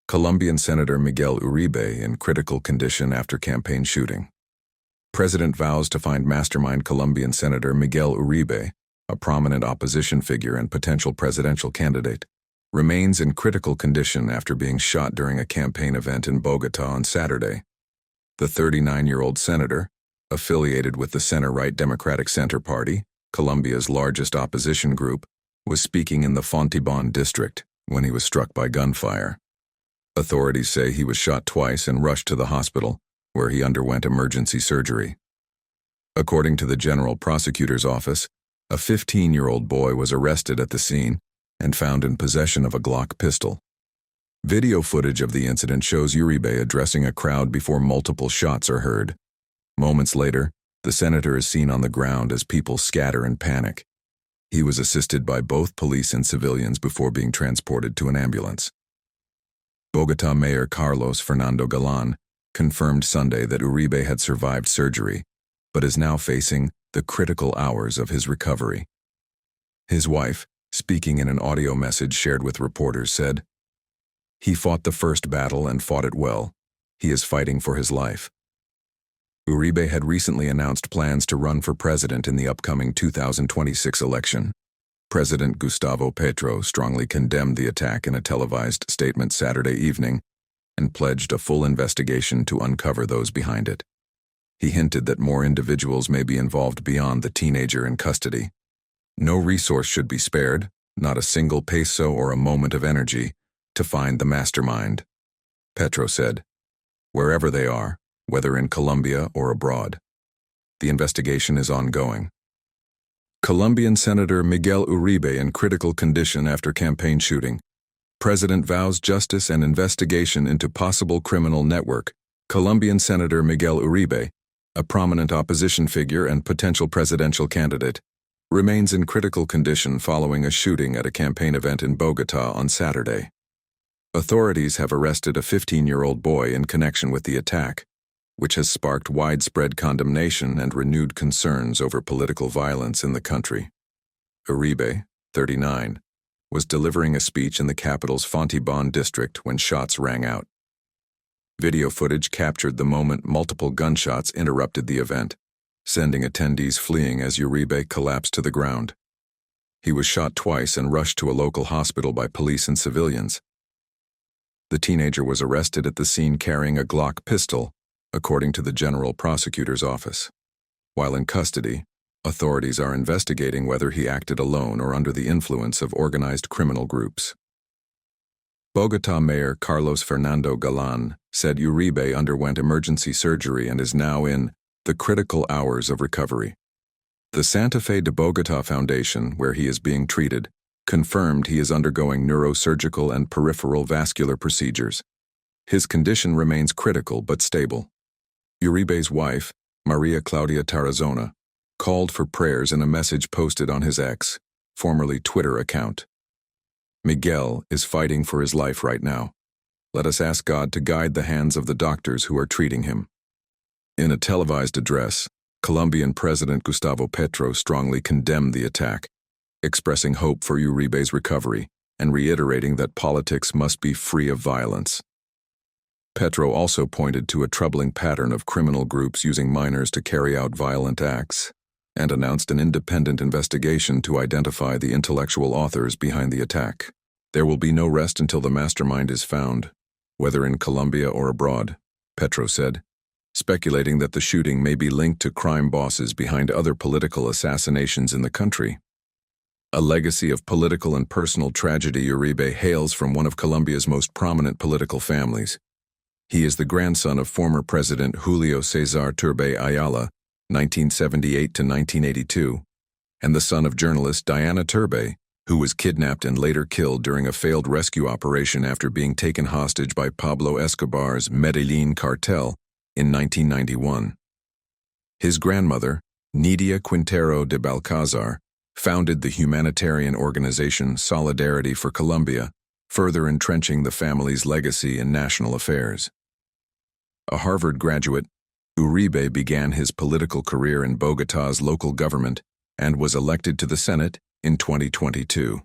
Colombian Senator Miguel Uribe in critical condition after campaign shooting. President vows to find mastermind Colombian Senator Miguel Uribe, a prominent opposition figure and potential presidential candidate, remains in critical condition after being shot during a campaign event in Bogotá on Saturday. The 39-year-old senator, affiliated with the center-right Democratic Center Party, Colombia's largest opposition group, was speaking in the Fontibón district when he was struck by gunfire. Authorities say he was shot twice and rushed to the hospital, where he underwent emergency surgery. According to the General Prosecutor's Office, a 15-year-old boy was arrested at the scene and found in possession of a Glock pistol. Video footage of the incident shows Uribe addressing a crowd before multiple shots are heard. Moments later, the senator is seen on the ground as people scatter in panic. He was assisted by both police and civilians before being transported to an ambulance. Bogotá Mayor Carlos Fernando Galán confirmed Sunday that Uribe had survived surgery, but is now facing the critical hours of his recovery. His wife, speaking in an audio message shared with reporters, said, "He fought the first battle and fought it well. He is fighting for his life." Uribe had recently announced plans to run for president in the upcoming 2026 election. President Gustavo Petro strongly condemned the attack in a televised statement Saturday evening and pledged a full investigation to uncover those behind it. He hinted that more individuals may be involved beyond the teenager in custody. No resource should be spared, not a single peso or a moment of energy, to find the mastermind. Petro said, "Wherever they are, whether in Colombia or abroad. The investigation is ongoing." Colombian Senator Miguel Uribe in critical condition after campaign shooting. President vows justice and investigation into possible criminal network. Colombian Senator Miguel Uribe, a prominent opposition figure and potential presidential candidate, remains in critical condition following a shooting at a campaign event in Bogotá on Saturday. Authorities have arrested a 15-year-old boy in connection with the attack, which has sparked widespread condemnation and renewed concerns over political violence in the country. Uribe, 39, was delivering a speech in the capital's Fontibón district when shots rang out. Video footage captured the moment multiple gunshots interrupted the event, sending attendees fleeing as Uribe collapsed to the ground. He was shot twice and rushed to a local hospital by police and civilians. The teenager was arrested at the scene carrying a Glock pistol, according to the General Prosecutor's Office. While in custody, authorities are investigating whether he acted alone or under the influence of organized criminal groups. Bogotá Mayor Carlos Fernando Galán said Uribe underwent emergency surgery and is now in the critical hours of recovery. The Santa Fe de Bogotá Foundation, where he is being treated, confirmed he is undergoing neurosurgical and peripheral vascular procedures. His condition remains critical but stable. Uribe's wife, Maria Claudia Tarazona, called for prayers in a message posted on his X, formerly Twitter account. "Miguel is fighting for his life right now. Let us ask God to guide the hands of the doctors who are treating him." In a televised address, Colombian President Gustavo Petro strongly condemned the attack, expressing hope for Uribe's recovery and reiterating that politics must be free of violence. Petro also pointed to a troubling pattern of criminal groups using minors to carry out violent acts, and announced an independent investigation to identify the intellectual authors behind the attack. "There will be no rest until the mastermind is found, whether in Colombia or abroad," Petro said, speculating that the shooting may be linked to crime bosses behind other political assassinations in the country. A legacy of political and personal tragedy, Uribe hails from one of Colombia's most prominent political families. He is the grandson of former President Julio César Turbay Ayala, 1978 to 1982, and the son of journalist Diana Turbay, who was kidnapped and later killed during a failed rescue operation after being taken hostage by Pablo Escobar's Medellin cartel in 1991. His grandmother, Nidia Quintero de Balcazar, founded the humanitarian organization Solidarity for Colombia, further entrenching the family's legacy in national affairs. A Harvard graduate, Uribe began his political career in Bogotá's local government and was elected to the Senate in 2022.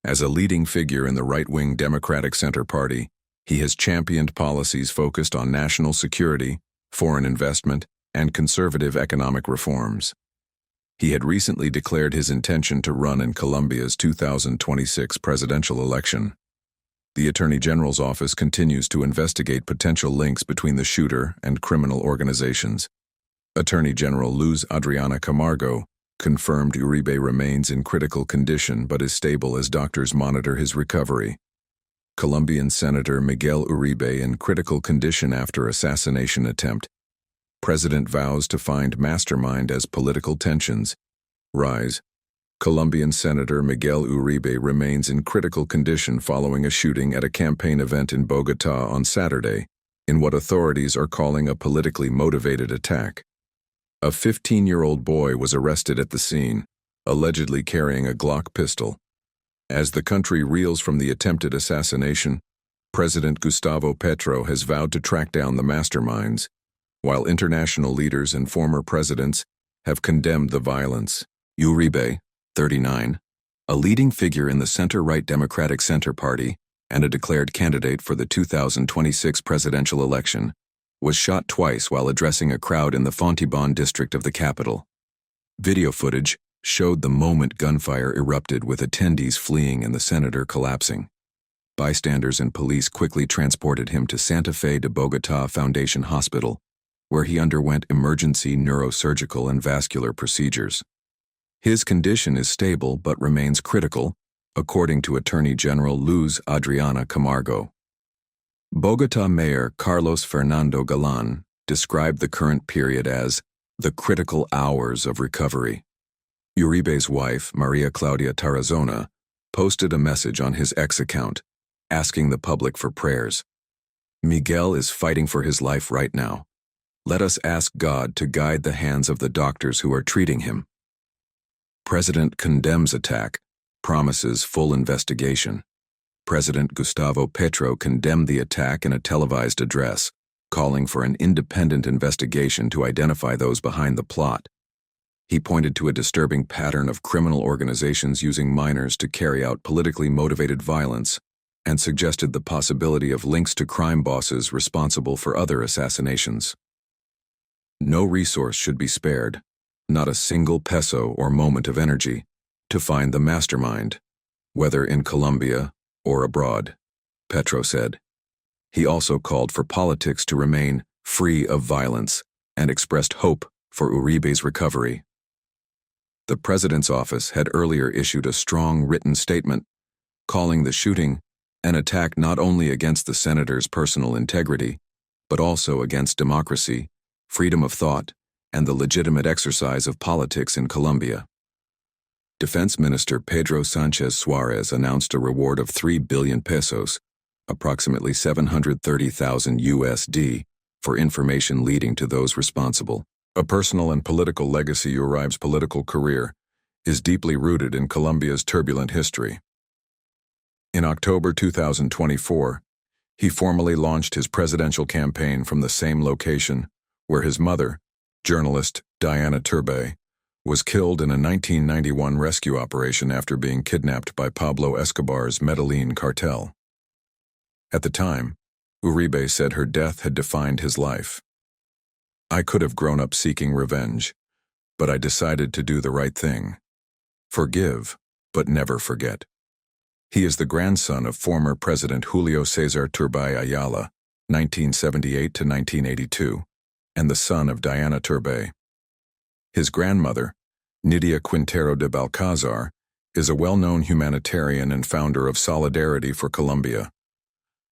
As a leading figure in the right-wing Democratic Center Party, He has championed policies focused on national security, foreign investment, and conservative economic reforms. He had recently declared his intention to run in Colombia's 2026 presidential election. The Attorney General's office continues to investigate potential links between the shooter and criminal organizations. Attorney General Luz Adriana Camargo confirmed Uribe remains in critical condition but is stable as doctors monitor his recovery. Colombian Senator Miguel Uribe in critical condition after assassination attempt. President vows to find mastermind as political tensions rise. Colombian Senator Miguel Uribe remains in critical condition following a shooting at a campaign event in Bogotá on Saturday, in what authorities are calling a politically motivated attack. A 15-year-old boy was arrested at the scene, allegedly carrying a Glock pistol. As the country reels from the attempted assassination, President Gustavo Petro has vowed to track down the masterminds, while international leaders and former presidents have condemned the violence. Uribe, 39, a leading figure in the center-right Democratic Center Party and a declared candidate for the 2026 presidential election, was shot twice while addressing a crowd in the Fontibón district of the capital. Video footage showed the moment gunfire erupted with attendees fleeing and the senator collapsing. Bystanders and police quickly transported him to Santa Fe de Bogotá Foundation Hospital, where he underwent emergency neurosurgical and vascular procedures. His condition is stable but remains critical, according to Attorney General Luz Adriana Camargo. Bogotá Mayor Carlos Fernando Galán described the current period as the critical hours of recovery. Uribe's wife, Maria Claudia Tarazona, posted a message on his X account, asking the public for prayers. Miguel is fighting for his life right now. Let us ask God to guide the hands of the doctors who are treating him. President condemns attack, promises full investigation. President Gustavo Petro condemned the attack in a televised address, calling for an independent investigation to identify those behind the plot. He pointed to a disturbing pattern of criminal organizations using minors to carry out politically motivated violence and suggested the possibility of links to crime bosses responsible for other assassinations. No resource should be spared, not a single peso or moment of energy, to find the mastermind, whether in Colombia or abroad, Petro said. He also called for politics to remain free of violence and expressed hope for Uribe's recovery. The president's office had earlier issued a strong written statement, calling the shooting an attack not only against the senator's personal integrity, but also against democracy, freedom of thought, and the legitimate exercise of politics in Colombia. Defense Minister Pedro Sánchez Suárez announced a reward of 3 billion pesos, approximately 730,000 USD, for information leading to those responsible. A personal and political legacy. Uribe's political career is deeply rooted in Colombia's turbulent history. In October 2024, he formally launched his presidential campaign from the same location where his mother, journalist Diana Turbay, was killed in a 1991 rescue operation after being kidnapped by Pablo Escobar's Medellin cartel. At the time, Uribe said her death had defined his life. I could have grown up seeking revenge, but I decided to do the right thing. Forgive, but never forget. He is the grandson of former President Julio César Turbay Ayala, 1978 to 1982, and the son of Diana Turbay. His grandmother, Nidia Quintero de Balcázar, is a well-known humanitarian and founder of Solidarity for Colombia.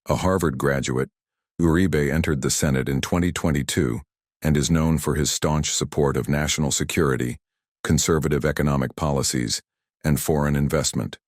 A Harvard graduate, Uribe entered the Senate in 2022 and is known for his staunch support of national security, conservative economic policies, and foreign investment.